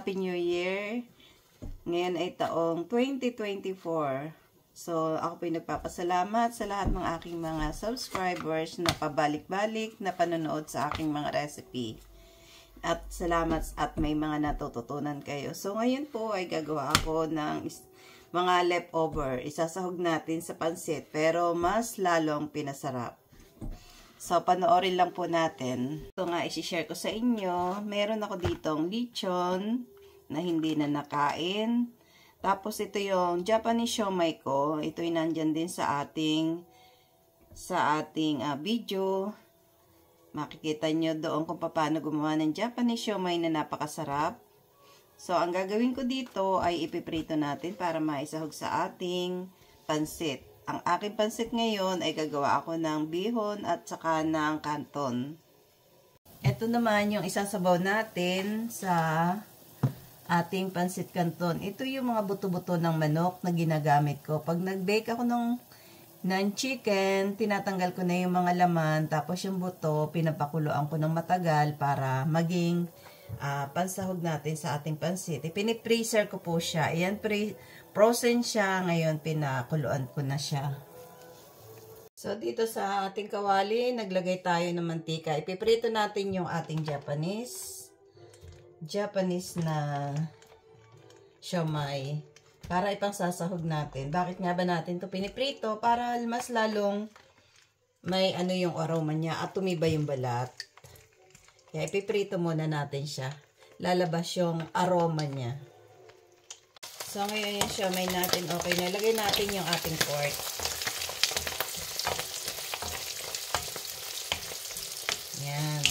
Happy New Year! Ngayon ay taong 2024. So, ako po nagpapasalamat sa lahat ng aking mga subscribers na pabalik-balik na panonood sa aking mga recipe. At salamat at may mga natututunan kayo. So, ngayon po ay gagawa ako ng mga leftover. Isasahog natin sa pansit pero mas lalong pinasarap. So, panoorin lang po natin. Ito nga, isi-share ko sa inyo. Meron ako ditong lechon na hindi na nakain. Tapos, ito yung Japanese siomai ko. Ito yung nandyan din sa ating video. Makikita nyo doon kung paano gumawa ng Japanese siomai na napakasarap. So, ang gagawin ko dito ay ipiprito natin para maisahog sa ating pansit. Ang aking pansit ngayon ay gagawa ako ng bihon at saka ng canton. Ito naman yung isasabaw natin sa ating pansit canton. Ito yung mga buto-buto ng manok na ginagamit ko. Pag nag-bake ako ng chicken, tinatanggal ko na yung mga laman. Tapos yung buto, pinapakuluan ko ng matagal para maging pansahog natin sa ating pansit. Pinipreser ko po siya. Ayan, frozen siya. Ngayon, pinakuluan ko na siya. So, dito sa ating kawali, naglagay tayo ng mantika. Ipiprito natin yung ating Japanese na siomai para ipangsasahog natin. Bakit nga ba natin ito piniprito? Para mas lalong may yung aroma niya at tumibay yung balat. Kaya ipiprito muna natin siya. Lalabas yung aroma niya. So, ngayon yung siomai natin, okay na. Lagay natin yung ating pork. Yan.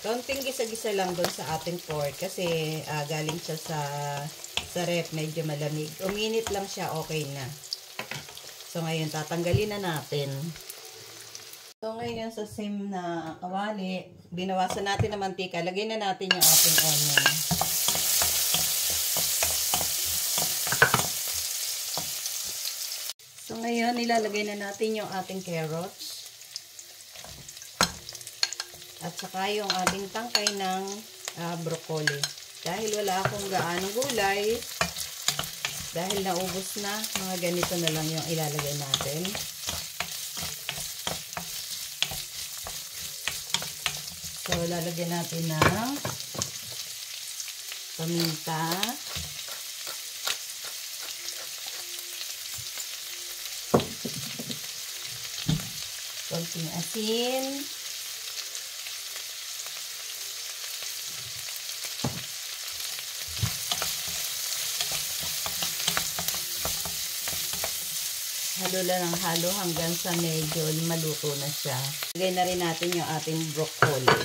Kaunting gisa-gisa lang doon sa ating pork kasi galing siya sa ref, medyo malamig. Uminit lang siya, okay na. So, ngayon, tatanggalin na natin. So, ngayon sa same na kawali, binawasan natin ng mantika. Lagay na natin yung ating onion. So, ngayon, ilalagay na natin yung ating carrots. At saka yung ating tangkay ng broccoli. Dahil wala akong gaanong gulay, dahil naubos na, mga ganito na lang yung ilalagay natin. So, lalagyan natin ng paminta. Konting asin. Halo lang ng halo hanggang sa medyo maluto na siya. Lagay na rin natin yung ating broccoli.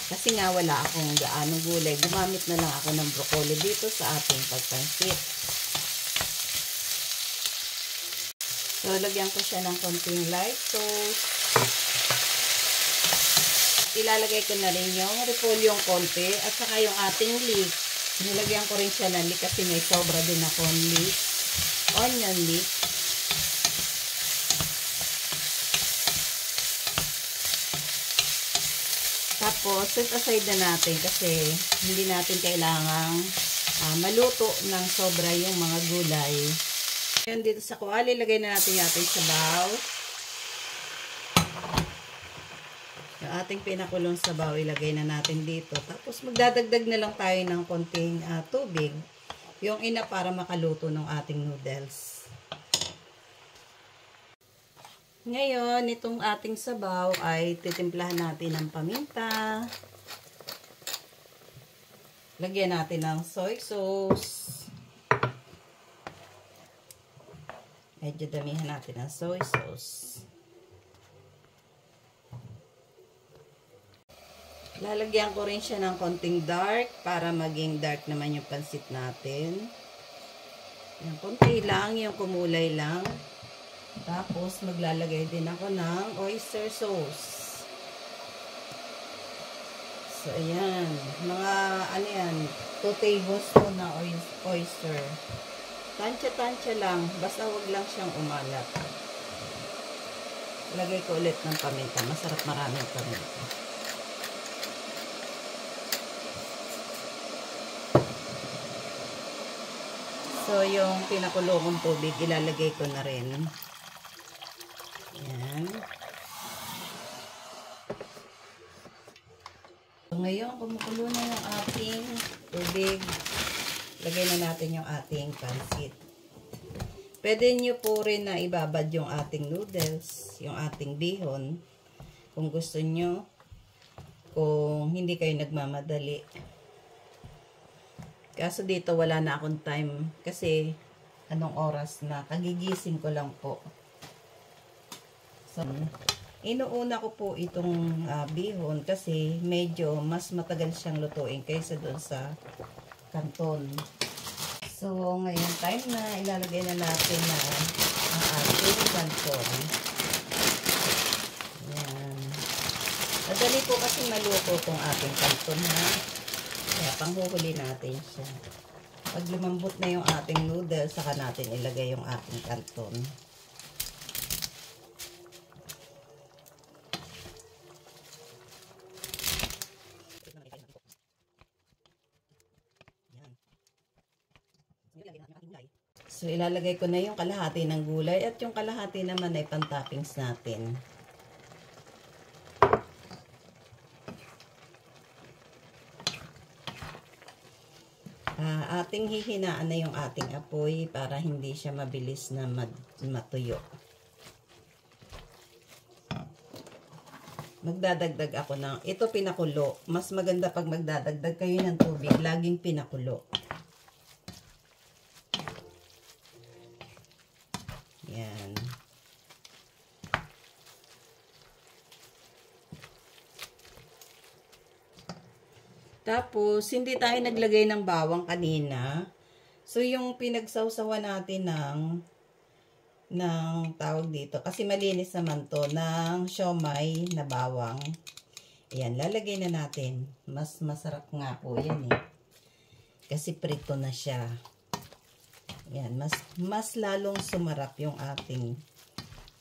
Kasi nga wala akong gaanong gulay. Gumamit na lang ako ng broccoli dito sa ating pagpansit. So, lagyan ko siya ng konting light sauce. Ilalagay ko na rin yung repolyong konti at saka yung ating leek. Nilagyan ko rin siya ng leek kasi may sobra din akong leek. Onion leek. Tapos, set aside na natin kasi hindi natin kailangang maluto ng sobra yung mga gulay. Ngayon dito sa kawali, lagay na natin yung ating sabaw. Yung ating pinakulong sabaw, ilagay na natin dito. Tapos, magdadagdag na lang tayo ng konting tubig. Yung ina para makaluto ng ating noodles. Ngayon, itong ating sabaw ay titimplahan natin ng paminta. Lagyan natin ng soy sauce. Medyo damihan natin ng soy sauce. Lalagyan ko rin siya ng konting dark para maging dark naman yung pansit natin. Yan, konti lang, yung kumulay lang. Tapos, maglalagay din ako ng oyster sauce. So, ayan. Mga, 2 tablespoon na oyster. Tansya-tansya lang. Basta wag lang siyang umalat. Lagay ko ulit ng paminta. Masarap maraming paminta. So, yung pinakulong tubig, ilalagay ko na rin. Ayan. So, ngayon, kumukulo na yung ating tubig. Lagay na natin yung ating pansit. Pwede nyo po rin na ibabad yung ating noodles, yung ating bihon. Kung gusto nyo, kung hindi kayo nagmamadali. Kaso dito wala na akong time kasi anong oras na, kagigising ko lang po. So, inuuna ko po itong bihon kasi medyo mas matagal siyang lutuin kaysa doon sa kanton. So, ngayon time na ilalagay na natin na ang ating kanton. Ayan. Madali po kasi maluto itong ating kanton ha. Kaya panghuhuli natin siya. Pag lumambot na yung ating noodles, saka natin ilagay yung ating kanton. So, ilalagay ko na yung kalahati ng gulay at yung kalahati naman ay pan-toppings natin. Ating hihinaan na yung ating apoy para hindi siya mabilis na matuyo. Magdadagdag ako ng, ito pinakulo. Mas maganda pag magdadagdag kayo ng tubig, laging pinakulo. Yan. Tapos, hindi tayo naglagay ng bawang kanina. So, yung pinagsawsawan natin ng tawag dito, kasi malinis naman to, ng siomay na bawang. Ayan, lalagay na natin. Mas masarap nga po yan eh. Kasi prito na siya. Ayan, mas lalong sumarap yung ating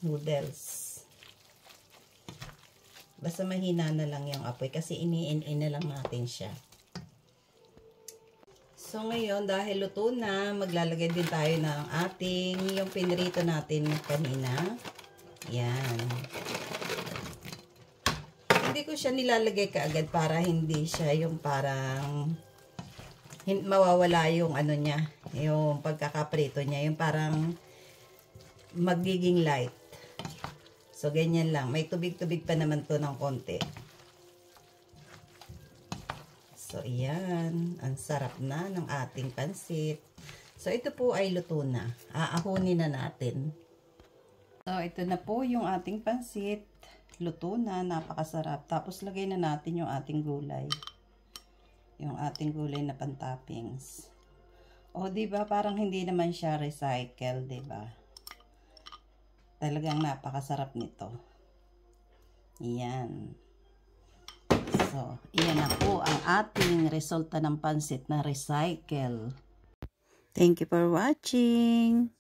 noodles. Basta mahina na lang yung apoy kasi iniin-in na lang natin siya. So ngayon, dahil luto na, maglalagay din tayo ng ating, yung pinrito natin kanina. Yan. Hindi ko siya nilalagay kaagad para hindi siya yung parang mawawala yung ano niya, yung pagkakaprito niya, yung parang magiging light. So, ganyan lang. May tubig-tubig pa naman to ng konti. So, ayan. Ang sarap na ng ating pansit. So, ito po ay luto na. Aahunin na natin. So, ito na po yung ating pansit. Luto na. Napakasarap. Tapos, lagay na natin yung ating gulay. Yung ating gulay na pan-toppings. O, diba? Parang hindi naman siya recycle, diba? Talagang napakasarap nito. Iyan. So, iyan na po ang ating resulta ng pansit na recycle. Thank you for watching.